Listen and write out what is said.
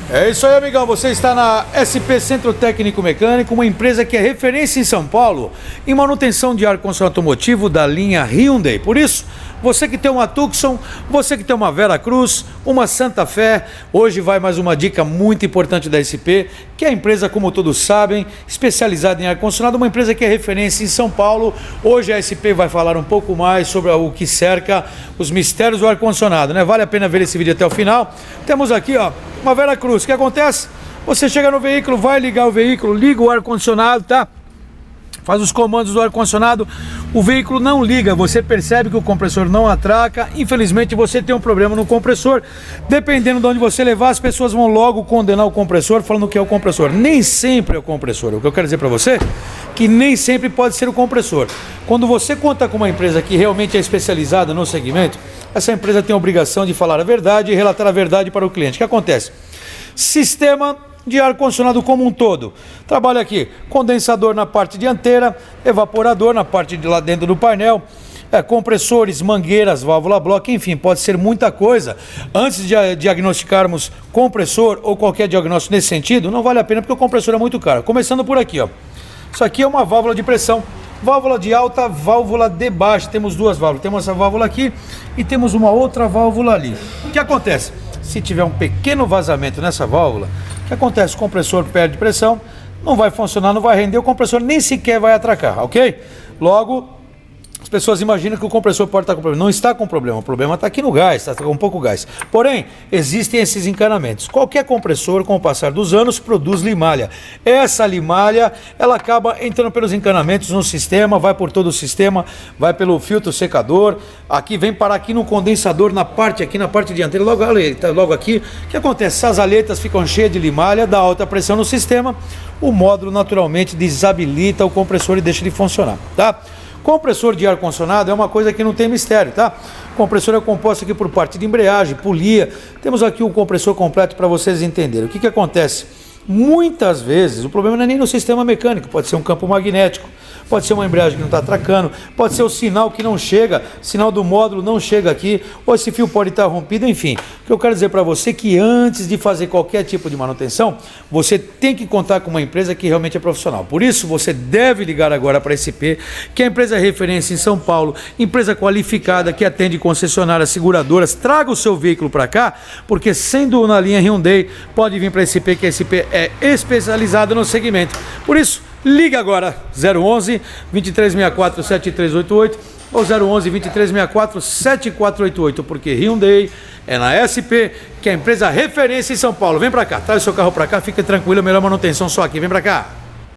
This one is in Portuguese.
É isso aí, amigão. Você está na SP Centro Técnico Mecânico, uma empresa que é referência em São Paulo em manutenção de ar-condicionado automotivo da linha Hyundai. Por isso, você que tem uma Tucson, você que tem uma Vera Cruz, uma Santa Fé, hoje vai mais uma dica muito importante da SP, que é a empresa, como todos sabem, especializada em ar-condicionado, uma empresa que é referência em São Paulo. Hoje a SP vai falar um pouco mais sobre o que cerca os mistérios do ar-condicionado, né? Vale a pena ver esse vídeo até o final. Temos aqui, ó, uma Vera Cruz. O que acontece? Você chega no veículo, vai ligar o veículo, liga o ar-condicionado, tá? Faz os comandos do ar-condicionado, o veículo não liga, você percebe que o compressor não atraca, infelizmente você tem um problema no compressor. Dependendo de onde você levar, as pessoas vão logo condenar o compressor, falando que é o compressor. Nem sempre é o compressor. O que eu quero dizer para você é que nem sempre pode ser o compressor. Quando você conta com uma empresa que realmente é especializada no segmento, essa empresa tem a obrigação de falar a verdade e relatar a verdade para o cliente. O que acontece? Sistema de ar-condicionado como um todo. Trabalha aqui, condensador na parte dianteira, evaporador na parte de lá dentro do painel, compressores, mangueiras, válvula bloco, enfim, pode ser muita coisa. Antes de diagnosticarmos compressor ou qualquer diagnóstico nesse sentido, não vale a pena porque o compressor é muito caro. Começando por aqui, ó. Isso aqui é uma válvula de pressão, válvula de alta, válvula de baixa. Temos duas válvulas, temos essa válvula aqui e temos uma outra válvula ali. O que acontece? Se tiver um pequeno vazamento nessa válvula, o que acontece? O compressor perde pressão, não vai funcionar, não vai render, o compressor nem sequer vai atracar, ok? Logo, as pessoas imaginam que o compressor pode estar com problema. Não está com problema, o problema está aqui no gás, está com pouco gás. Porém, existem esses encanamentos. Qualquer compressor, com o passar dos anos, produz limalha. Essa limalha, ela acaba entrando pelos encanamentos no sistema, vai por todo o sistema, vai pelo filtro secador, aqui vem parar aqui no condensador, na parte dianteira, logo aqui. O que acontece? Essas aletas ficam cheias de limalha, dá alta pressão no sistema, o módulo naturalmente desabilita o compressor e deixa de funcionar, tá? Compressor de ar-condicionado é uma coisa que não tem mistério, tá? O compressor é composto aqui por parte de embreagem, polia. Temos aqui o compressor completo para vocês entenderem. O que acontece? Muitas vezes o problema não é nem no sistema mecânico, pode ser um campo magnético, pode ser uma embreagem que não está atracando, pode ser o sinal que não chega, sinal do módulo não chega aqui, ou esse fio pode estar rompido, enfim. O que eu quero dizer para você é que antes de fazer qualquer tipo de manutenção, você tem que contar com uma empresa que realmente é profissional. Por isso, você deve ligar agora para a SP, que é a empresa referência em São Paulo, empresa qualificada que atende concessionárias, seguradoras. Traga o seu veículo para cá, porque sendo na linha Hyundai, pode vir para a SP, que a SP é especializada no segmento. Por isso, liga agora, 011 2364 7388 ou 011 2364 7488, porque Hyundai é na SP, que é a empresa referência em São Paulo. Vem pra cá, traz o seu carro pra cá, fica tranquilo, a melhor manutenção só aqui, vem pra cá.